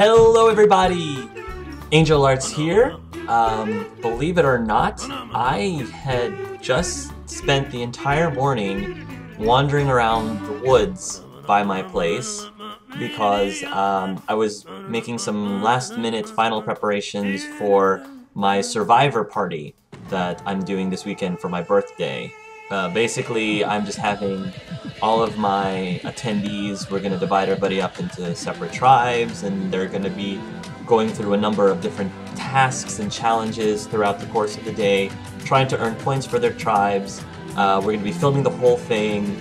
Hello everybody! Angel Arts here. Believe it or not, I had just spent the entire morning wandering around the woods by my place because I was making some last-minute final preparations for my survivor party that I'm doing this weekend for my birthday. Basically, I'm just having all of my attendees, we're going to divide everybody up into separate tribes, and they're going to be going through a number of different tasks and challenges throughout the course of the day, trying to earn points for their tribes. We're going to be filming the whole thing.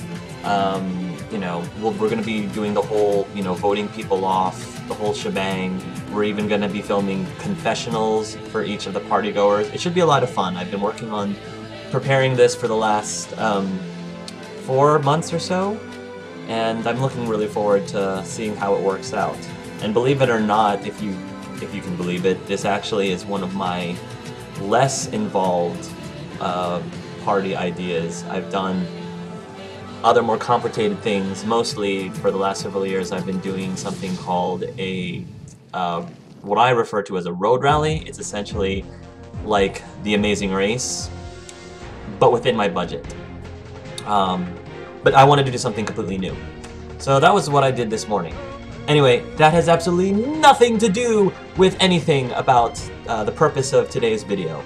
We're going to be doing the whole, voting people off, the whole shebang. We're even going to be filming confessionals for each of the partygoers. It should be a lot of fun. I've been working on preparing this for the last 4 months or so, and I'm looking really forward to seeing how it works out. And believe it or not, if you can believe it, this actually is one of my less involved party ideas. I've done other more complicated things. Mostly for the last several years I've been doing something called a what I refer to as a road rally. It's essentially like The Amazing Race, but within my budget. But I wanted to do something completely new. So that was what I did this morning. Anyway, that has absolutely nothing to do with anything about the purpose of today's video.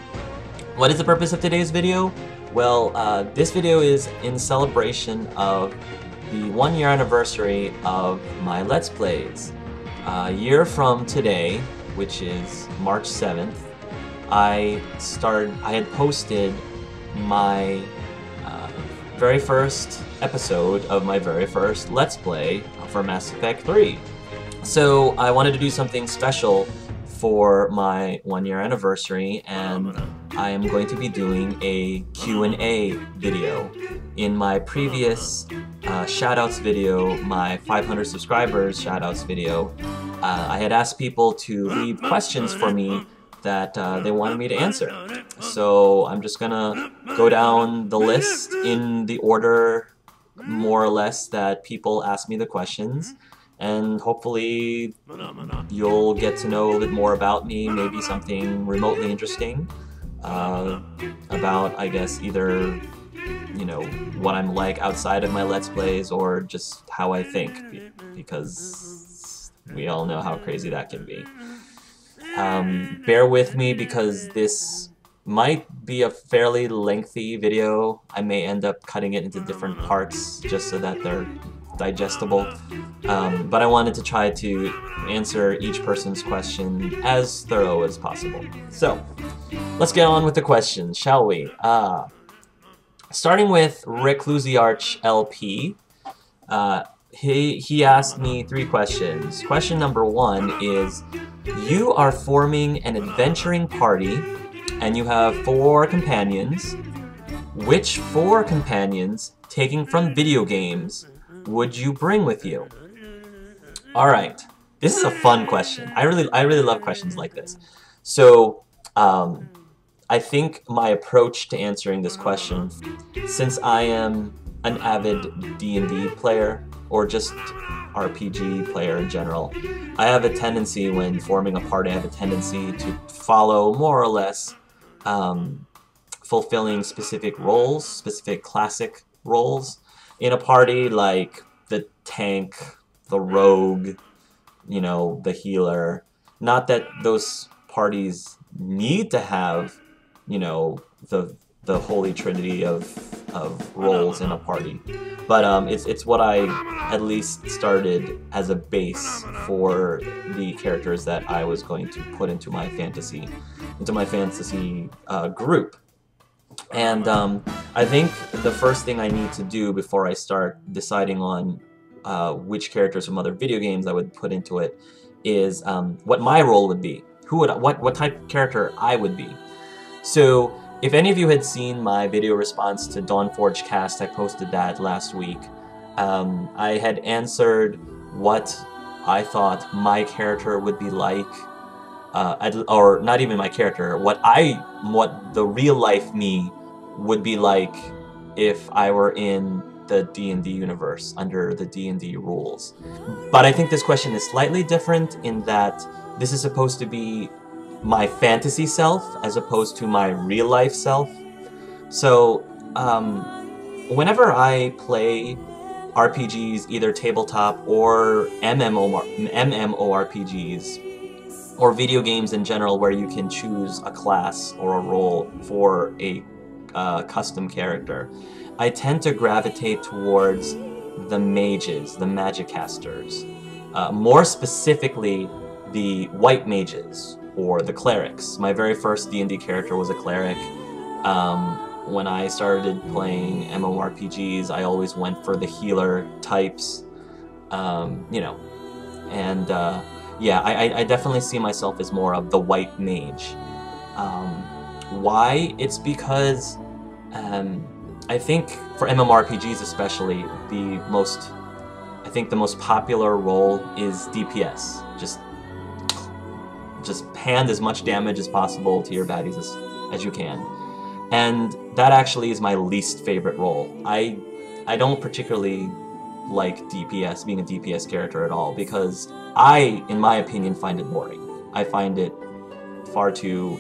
What is the purpose of today's video? Well, this video is in celebration of the 1-year anniversary of my Let's Plays. A year from today, which is March 7th, I had posted my very first episode of my very first Let's Play for Mass Effect 3. So I wanted to do something special for my 1-year anniversary, and I am going to be doing a Q&A video. In my previous shoutouts video, my 500 subscribers shoutouts video, I had asked people to leave questions for me that they wanted me to answer. So I'm just gonna go down the list in the order, more or less, that people ask me the questions, and hopefully you'll get to know a little bit more about me, maybe something remotely interesting about, I guess, either what I'm like outside of my Let's Plays or just how I think, because we all know how crazy that can be. Bear with me because this might be a fairly lengthy video. I may end up cutting it into different parts just so that they're digestible. But I wanted to try to answer each person's question as thorough as possible. So, let's get on with the questions, shall we? Starting with ReclusiarchLP. He asked me 3 questions. Question number 1 is, you are forming an adventuring party and you have 4 companions. Which 4 companions, taking from video games, would you bring with you? Alright, this is a fun question. I really love questions like this. So, I think my approach to answering this question, since I am an avid D&D player, or just RPG player in general, I have a tendency when forming a party, I have a tendency to follow more or less fulfilling specific roles, specific classic roles in a party, like the tank, the rogue, the healer. Not that those parties need to have, the holy trinity of roles in a party, but it's what I at least started as a base for the characters that I was going to put into my fantasy group. And I think the first thing I need to do before I start deciding on which characters from other video games I would put into it is what my role would be. What type of character I would be. So, if any of you had seen my video response to Dawnforge Cast, I posted that last week. I had answered what I thought my character would be like, or not even my character, what the real life me would be like if I were in the D&D universe, under the D&D rules. But I think this question is slightly different in that this is supposed to be my fantasy self as opposed to my real life self. So whenever I play RPGs, either tabletop or MMORPGs, or video games in general where you can choose a class or a role for a custom character, I tend to gravitate towards the mages, the magicasters. More specifically, the white mages, or the clerics. My very first D&D character was a cleric. When I started playing MMORPGs, I always went for the healer types, you know, and yeah, I definitely see myself as more of the white mage. Why? It's because I think for MMORPGs especially, the most popular role is DPS. Just hand as much damage as possible to your baddies as you can. And that actually is my least favorite role. I don't particularly like DPS, being a DPS character at all, because I, in my opinion, find it boring. I find it far too...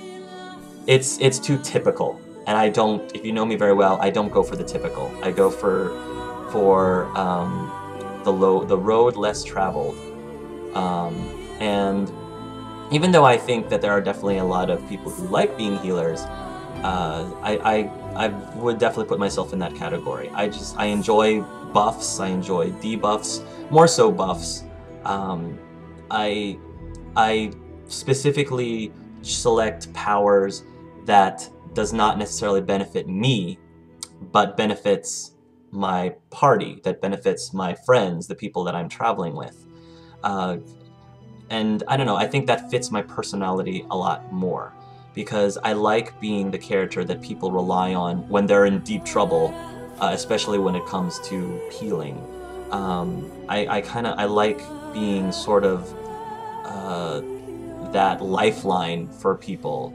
It's too typical. And I don't, if you know me very well, I don't go for the typical. I go for the road less traveled. And even though I think that there are definitely a lot of people who like being healers, I would definitely put myself in that category. I enjoy buffs, I enjoy debuffs, more so buffs. I specifically select powers that does not necessarily benefit me, but benefits my party, that benefits my friends, the people that I'm traveling with. And I don't know, I think that fits my personality a lot more, because I like being the character that people rely on when they're in deep trouble, especially when it comes to healing. I like being sort of that lifeline for people.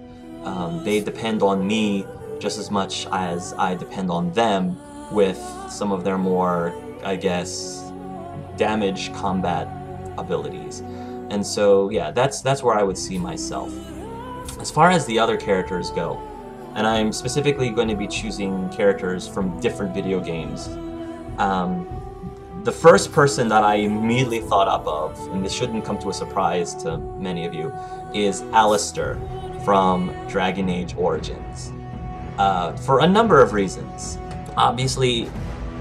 They depend on me just as much as I depend on them with some of their more, I guess, damage combat abilities. And so, yeah, that's where I would see myself. As far as the other characters go, and I'm specifically going to be choosing characters from different video games, the first person that I immediately thought up of, and this shouldn't come to a surprise to many of you, is Alistair from Dragon Age Origins. For a number of reasons. Obviously,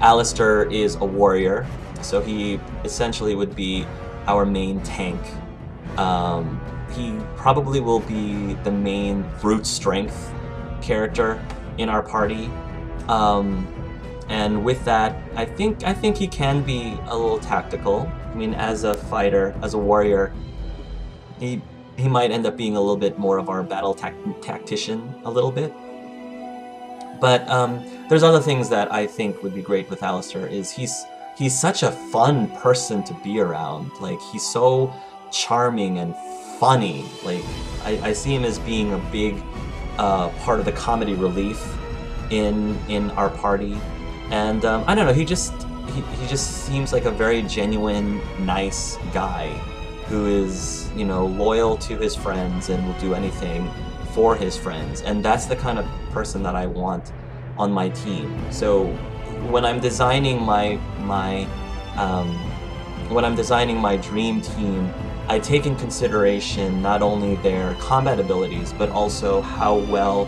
Alistair is a warrior, so he essentially would be our main tank. He probably will be the main brute strength character in our party. And with that, I think he can be a little tactical. I mean, as a fighter, as a warrior, he might end up being a little bit more of our battle tactician a little bit. But there's other things that I think would be great with Alistair. Is he's such a fun person to be around. Like, he's so charming and funny. Like, I see him as being a big part of the comedy relief in our party. And I don't know, he just seems like a very genuine, nice guy who is, you know, loyal to his friends and will do anything for his friends. And that's the kind of person that I want on my team. So when I'm designing my dream team, I take in consideration not only their combat abilities, but also how well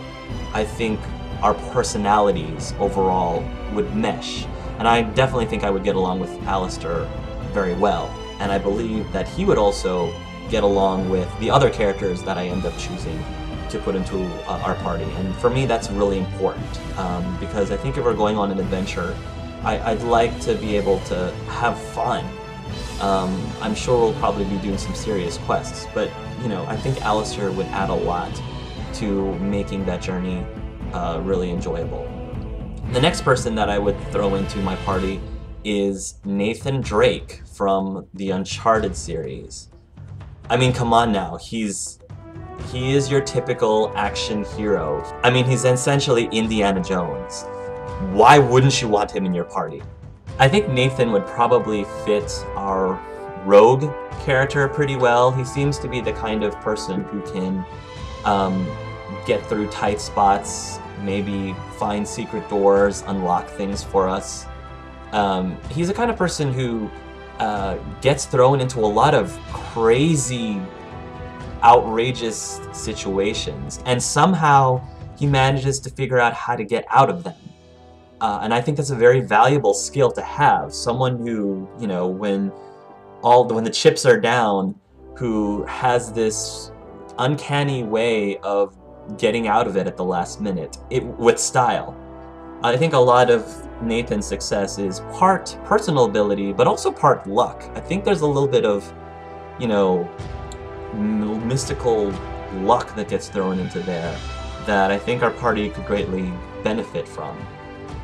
I think our personalities overall would mesh. And I definitely think I would get along with Alistair very well. And I believe that he would also get along with the other characters that I end up choosing to put into our party. And for me, that's really important, because I think if we're going on an adventure, I'd like to be able to have fun. I'm sure we'll probably be doing some serious quests, but you know, I think Alistair would add a lot to making that journey really enjoyable. The next person that I would throw into my party is Nathan Drake from the Uncharted series. I mean, come on now, he is your typical action hero. I mean, he's essentially Indiana Jones. Why wouldn't you want him in your party? I think Nathan would probably fit our rogue character pretty well. He seems to be the kind of person who can get through tight spots, maybe find secret doors, unlock things for us. He's the kind of person who gets thrown into a lot of crazy, outrageous situations, and somehow he manages to figure out how to get out of them. And I think that's a very valuable skill to have. Someone who, you know, when the chips are down, who has this uncanny way of getting out of it at the last minute, with style. I think a lot of Nathan's success is part personal ability, but also part luck. I think there's a little bit of, you know, mystical luck that gets thrown into there that I think our party could greatly benefit from.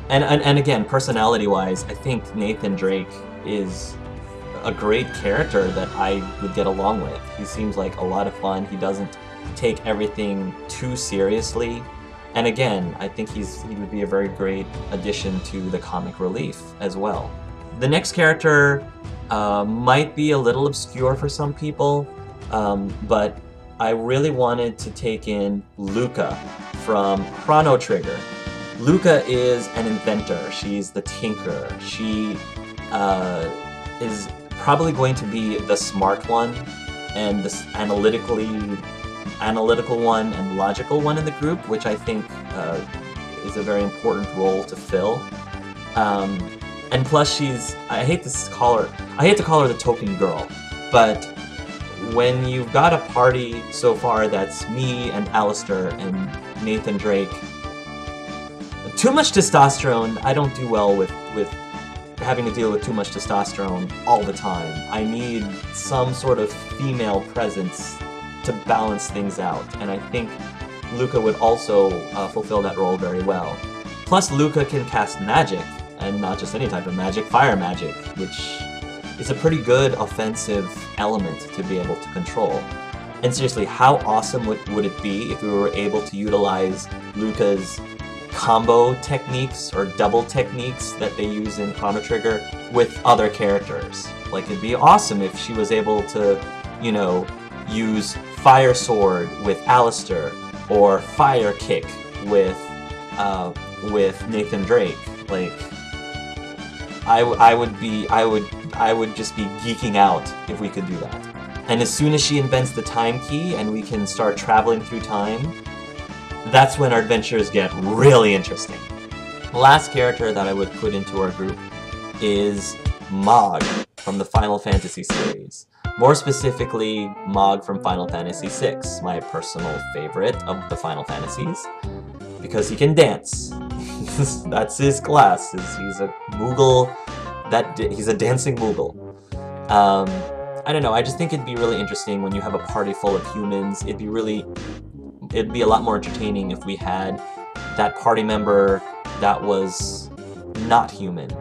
And again, personality-wise, I think Nathan Drake is a great character that I would get along with. He seems like a lot of fun. He doesn't take everything too seriously. And again, I think he would be a very great addition to the comic relief as well. The next character might be a little obscure for some people, but I really wanted to take in Luca from Chrono Trigger. Luca is an inventor. She's the tinker. She is probably going to be the smart one and the analytical one and logical one in the group, which I think is a very important role to fill. And plus, I hate to call her the token girl, but when you've got a party so far that's me and Alistair and Nathan Drake, too much testosterone, I don't do well with having to deal with too much testosterone all the time. I need some sort of female presence to balance things out, and I think Luca would also fulfill that role very well. Plus, Luca can cast magic, and not just any type of magic, fire magic, which is a pretty good offensive element to be able to control. And seriously, how awesome would it be if we were able to utilize Luca's combo techniques or double techniques that they use in Chrono Trigger with other characters? Like, it'd be awesome if she was able to, you know, use Fire Sword with Alistair or Fire Kick with Nathan Drake. Like, I would just be geeking out if we could do that. And as soon as she invents the time key and we can start traveling through time, that's when our adventures get really interesting. The last character that I would put into our group is Mog from the Final Fantasy series. More specifically, Mog from Final Fantasy VI, my personal favorite of the Final Fantasies, because he can dance. That's his class. He's a Moogle. He's a dancing Moogle. I don't know. I just think it'd be really interesting when you have a party full of humans. It'd be a lot more entertaining if we had that party member that was not human.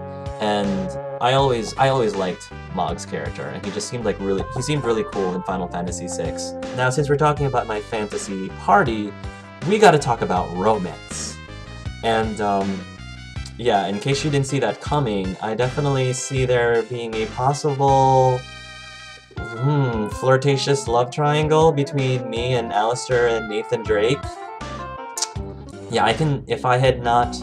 And I always liked Mog's character, and he just seemed like he seemed really cool in Final Fantasy VI. Now, since we're talking about my fantasy party, we got to talk about romance. And yeah, in case you didn't see that coming, I definitely see there being a possible flirtatious love triangle between me and Alistair and Nathan Drake. Yeah, if I had not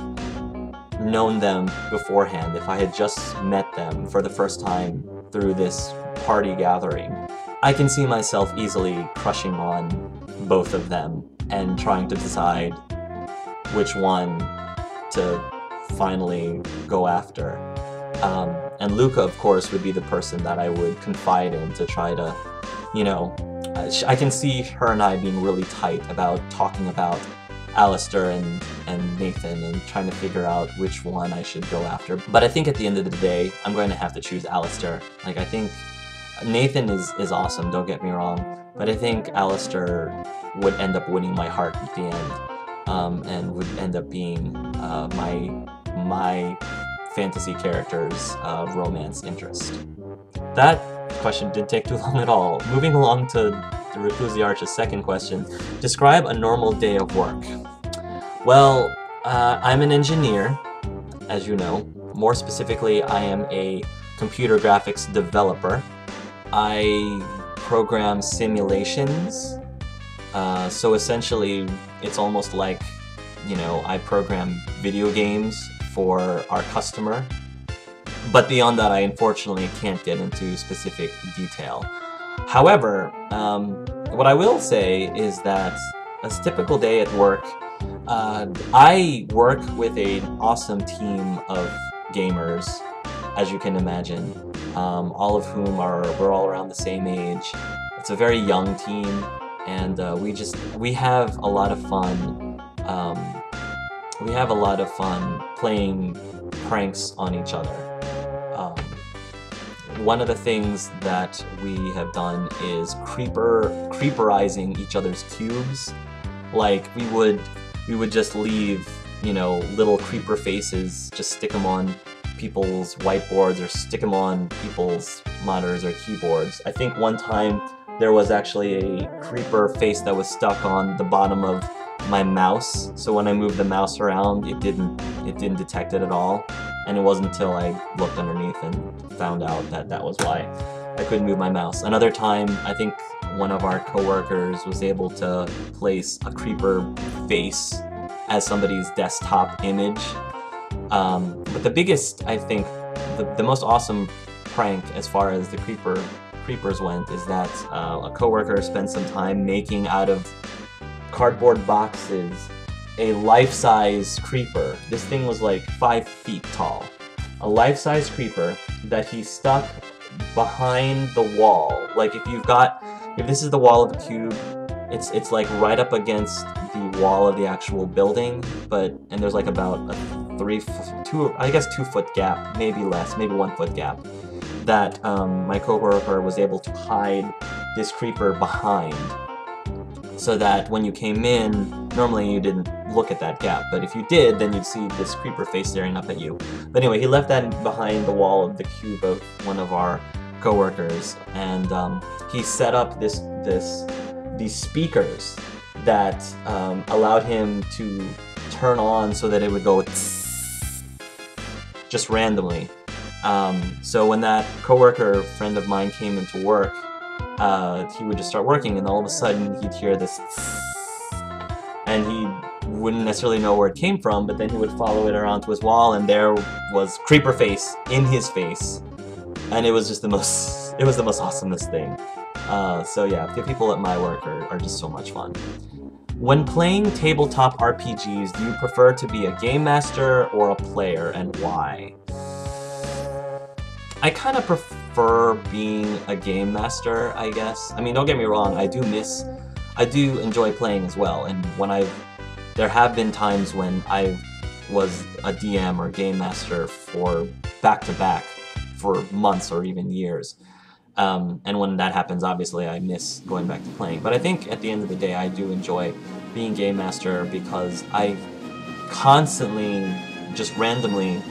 known them beforehand, if I had just met them for the first time through this party gathering, I can see myself easily crushing on both of them and trying to decide which one to finally go after. And Luca, of course, would be the person that I would confide in to try to, you know, I can see her and I being really tight about talking about Alistair and Nathan and trying to figure out which one I should go after. But I think at the end of the day, I'm going to have to choose Alistair. Like, I think Nathan is awesome, don't get me wrong, but I think Alistair would end up winning my heart at the end, and would end up being my fantasy character's romance interest. That question didn't take too long at all. Moving along to the Reclusiarch's second question. Describe a normal day of work. Well, I'm an engineer, as you know, More specifically, I am a computer graphics developer. I program simulations. So essentially, it's almost like, you know, I program video games for our customer. But beyond that, I unfortunately can't get into specific detail. However, what I will say is that a typical day at work, I work with an awesome team of gamers, as you can imagine, all of whom we're all around the same age. It's a very young team, and we have a lot of fun. We have a lot of fun playing pranks on each other. One of the things that we have done is creeperizing each other's cubes. Like, we would just leave, you know, little creeper faces, just stick them on people's whiteboards or stick them on people's monitors or keyboards. I think one time there was actually a creeper face that was stuck on the bottom of my mouse, so when I moved the mouse around, it didn't detect it at all. And it wasn't until I looked underneath and found out that that was why I couldn't move my mouse. Another time, I think one of our coworkers was able to place a creeper face as somebody's desktop image. But the biggest, I think, the most awesome prank as far as the creepers went is that a coworker spent some time making out of cardboard boxes a life-size creeper. This thing was like 5 feet tall. A life-size creeper that he stuck behind the wall. Like, if this is the wall of the cube, it's like right up against the wall of the actual building, and there's like about a 2-foot gap, maybe less, maybe 1 foot gap, that my coworker was able to hide this creeper behind, so that when you came in, normally you didn't look at that gap, but if you did, then you'd see this creeper face staring up at you. But anyway, he left that behind the wall of the cube of one of our coworkers, and he set up these speakers that allowed him to turn on so that it would go just randomly. So when that coworker friend of mine came into work, he would just start working, and all of a sudden he'd hear this, and he wouldn't necessarily know where it came from, but then he would follow it around to his wall, and there was creeper face in his face, and it was just the most awesomest thing. So yeah, the people at my work are just so much fun. When playing tabletop RPGs, do you prefer to be a game master or a player, and why? I kind of prefer being a game master, I guess. I mean, don't get me wrong, I do enjoy playing as well, and there have been times when I was a DM or game master for back-to-back for months or even years. And when that happens, obviously I miss going back to playing. But I think at the end of the day, I do enjoy being game master because I constantly, just randomly,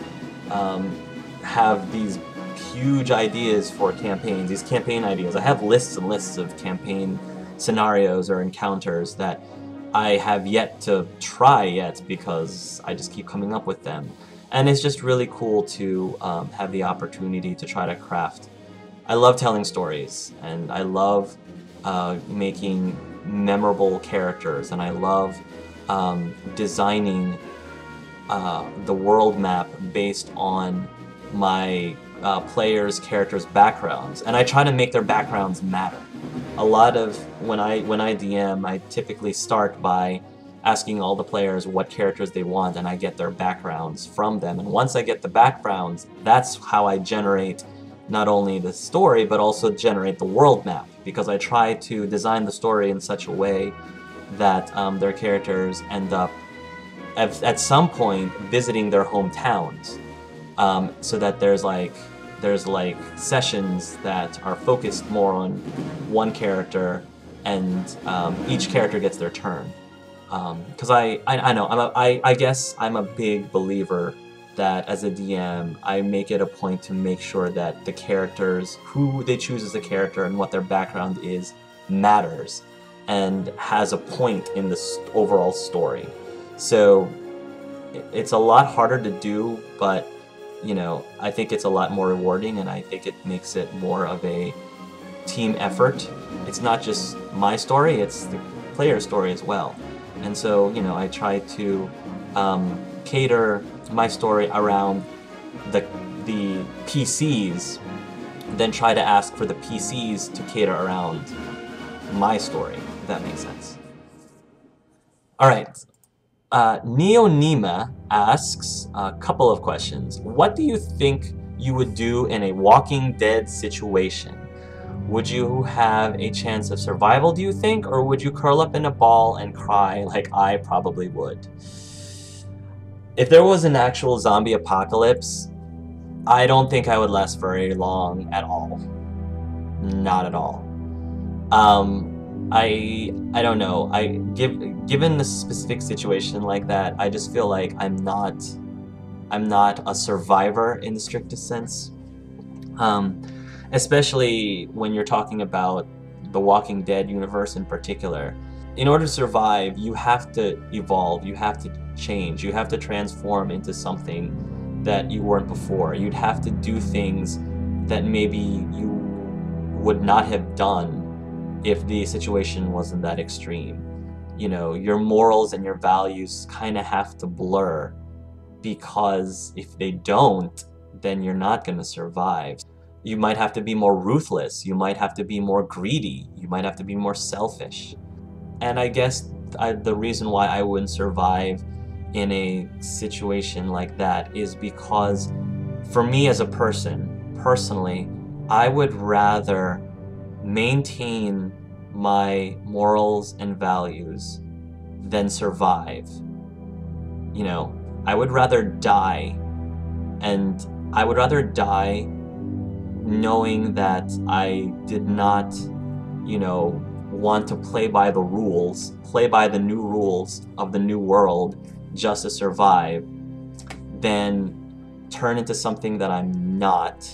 have these huge ideas for campaigns, these campaign ideas. I have lists and lists of campaign scenarios or encounters that I have yet to try yet because I just keep coming up with them. And it's just really cool to have the opportunity to try to craft. I love telling stories, and I love making memorable characters, and I love designing the world map based on my characters' backgrounds, and I try to make their backgrounds matter. A lot of when I DM, I typically start by asking all the players what characters they want, and I get their backgrounds from them. And once I get the backgrounds, that's how I generate not only the story, but also generate the world map, because I try to design the story in such a way that their characters end up at some point visiting their hometowns, so that there's like sessions that are focused more on one character, and each character gets their turn. Because I know, I guess I'm a big believer that as a DM, I make it a point to make sure that the characters, who they choose as a character and what their background is, matters and has a point in the overall story. So it's a lot harder to do, but you know, I think it's a lot more rewarding, and I think it makes it more of a team effort. It's not just my story, it's the player's story as well. And so, you know, I try to cater my story around the PCs, then try to ask for the PCs to cater around my story, if that makes sense. Alright, Nionima asks a couple of questions. What do you think you would do in a Walking Dead situation? Would you have a chance of survival, do you think, or would you curl up in a ball and cry like I probably would? If there was an actual zombie apocalypse, I don't think I would last very long at all. Not at all. I don't know. Given the specific situation like that, I just feel like I'm not a survivor in the strictest sense. Especially when you're talking about the Walking Dead universe in particular. In order to survive, you have to evolve, you have to change, you have to transform into something that you weren't before. You'd have to do things that maybe you would not have done if the situation wasn't that extreme. You know, your morals and your values kind of have to blur, because if they don't, then you're not going to survive. You might have to be more ruthless, you might have to be more greedy, you might have to be more selfish. And I guess the reason why I wouldn't survive in a situation like that is because, for me as a person, personally, I would rather maintain my morals and values than survive. You know, I would rather die, and I would rather die knowing that I did not, you know, want to play by the rules, play by the new rules of the new world just to survive, than turn into something that I'm not,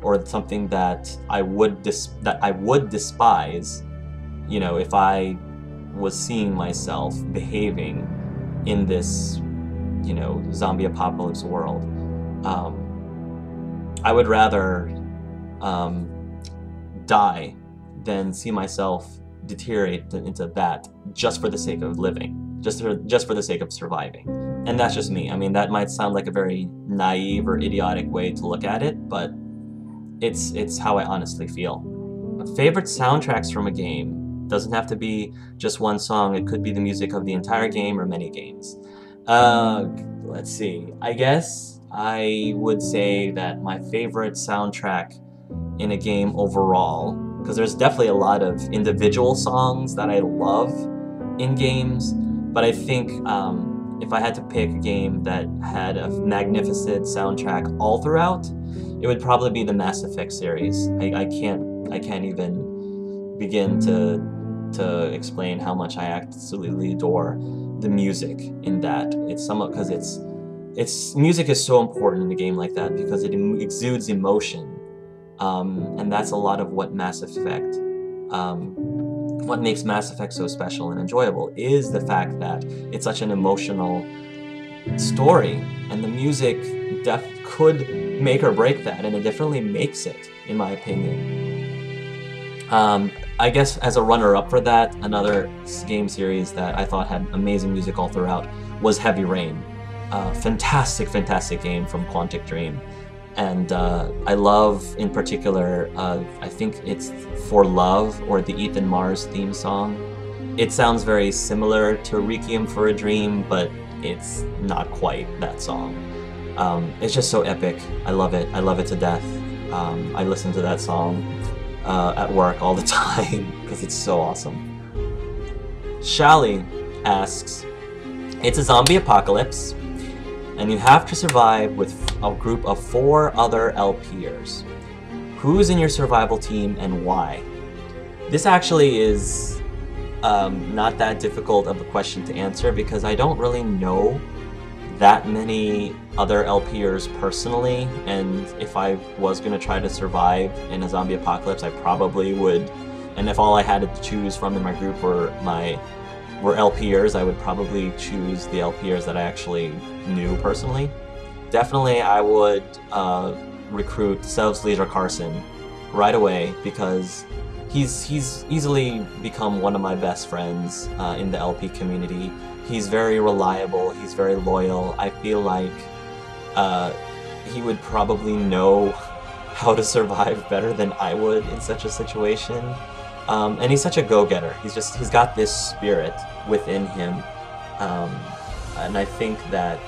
or something that I would despise, you know, if I was seeing myself behaving in this, you know, zombie apocalypse world. I would rather die than see myself deteriorate into that just for the sake of living, just for the sake of surviving. And that's just me. I mean, that might sound like a very naive or idiotic way to look at it, but it's how I honestly feel. Favorite soundtracks from a game doesn't have to be just one song. It could be the music of the entire game or many games. Let's see. I guess I would say that my favorite soundtrack in a game overall, because there's definitely a lot of individual songs that I love in games, but I think if I had to pick a game that had a magnificent soundtrack all throughout, it would probably be the Mass Effect series. I can't even begin to explain how much I absolutely adore the music in that. It's somewhat because it's music is so important in a game like that, because it exudes emotion. And that's a lot of what Mass Effect, what makes Mass Effect so special and enjoyable, is the fact that it's such an emotional story, and the music could make or break that, and it definitely makes it, in my opinion. I guess as a runner-up for that, another game series that I thought had amazing music all throughout was Heavy Rain. Fantastic, fantastic game from Quantic Dream. And I love, in particular, I think it's For Love, or the Ethan Mars theme song. It sounds very similar to Requiem for a Dream, but it's not quite that song. It's just so epic. I love it. I love it to death. I listen to that song at work all the time because it's so awesome. Schaly asks, it's a zombie apocalypse, and you have to survive with a group of 4 other LPers. Who's in your survival team and why? This actually is not that difficult of a question to answer, because I don't really know that many other LPers personally, and if I was going to try to survive in a zombie apocalypse, I probably would. And if all I had to choose from in my group were LPers, I would probably choose the LPers that I actually knew personally. definitely I would recruit Leader Carson right away, because he's easily become one of my best friends in the LP community. He's very reliable, he's very loyal. I feel like he would probably know how to survive better than I would in such a situation. And he's such a go-getter. He's got this spirit within him. And I think that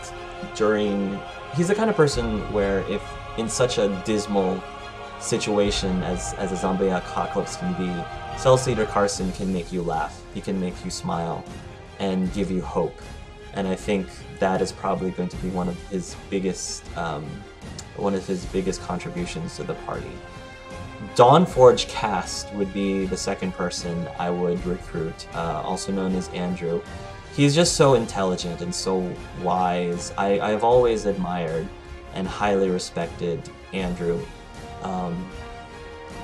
he's the kind of person where if in such a dismal situation as a zombie apocalypse can be, Leader Carson can make you laugh. He can make you smile and give you hope. And I think that is probably going to be one of his biggest contributions to the party. Dawnforge Cast would be the second person I would recruit, also known as Andrew. He's just so intelligent and so wise. I have always admired and highly respected Andrew.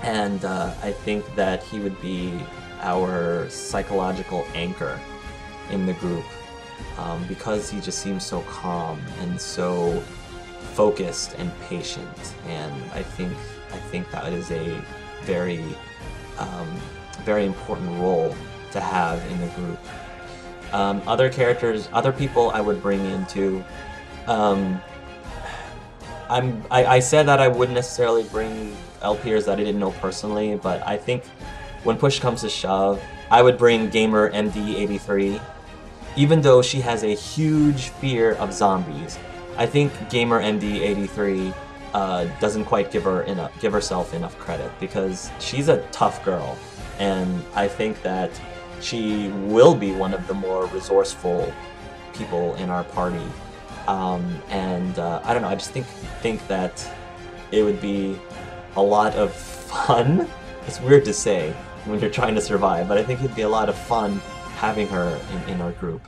I think that he would be our psychological anchor in the group, because he just seems so calm and so focused and patient, and I think that is a very very important role to have in the group. Other characters, other people I would bring into, I said that I wouldn't necessarily bring LPers that I didn't know personally, but I think when push comes to shove, I would bring Gamer MD83. Even though she has a huge fear of zombies, I think Gamer MD83 doesn't quite give herself enough credit, because she's a tough girl, and I think that she will be one of the more resourceful people in our party. I don't know, I just think that it would be a lot of fun. It's weird to say when you're trying to survive, but I think it'd be a lot of fun having her in our group.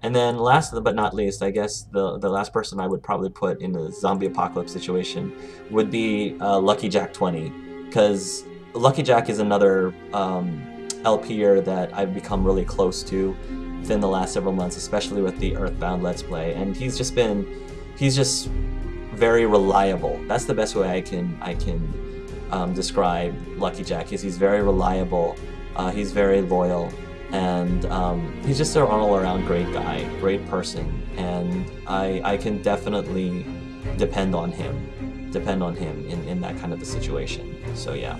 And then last but not least, I guess the last person I would probably put in a zombie apocalypse situation would be Lucky Jack 20, because Lucky Jack is another LPer that I've become really close to within the last several months, especially with the Earthbound Let's Play, and he's just very reliable. That's the best way I can describe Lucky Jack. He's very reliable, he's very loyal, and he's just an all-around great guy, great person, and I can definitely depend on him in that kind of a situation. So yeah.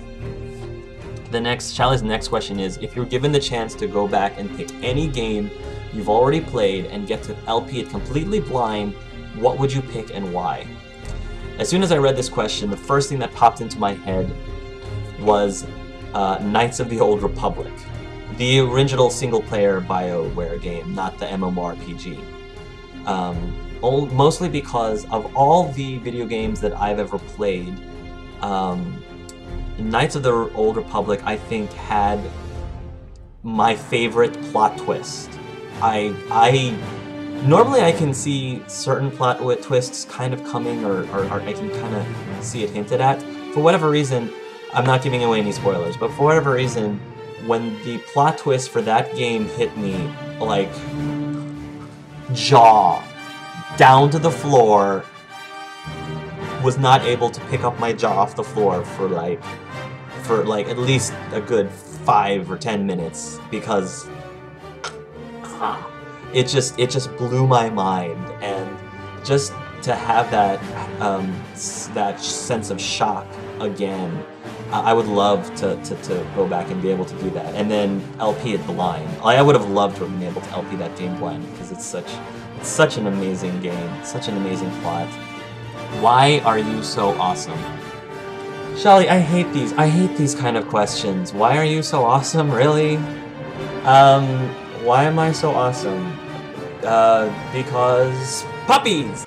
Schaly's next question is, if you're given the chance to go back and pick any game you've already played and get to LP it completely blind, what would you pick and why? As soon as I read this question, the first thing that popped into my head was Knights of the Old Republic, the original single-player BioWare game, not the MMORPG. Mostly because of all the video games that I've ever played, Knights of the Old Republic, I think, had my favorite plot twist. Normally I can see certain plot twists kind of coming, or I can kind of see it hinted at. For whatever reason, I'm not giving away any spoilers, but for whatever reason, when the plot twist for that game hit me, like, jaw down to the floor, was not able to pick up my jaw off the floor for like at least a good 5 or 10 minutes, because it just blew my mind, and just to have that sense of shock again, I would love to go back and be able to do that, and then LP it blind. I would have loved to have been able to LP that game blind, because it's such an amazing game, such an amazing plot. Why are you so awesome? Schaly, I hate these kind of questions. Why are you so awesome, really? Why am I so awesome? Because puppies!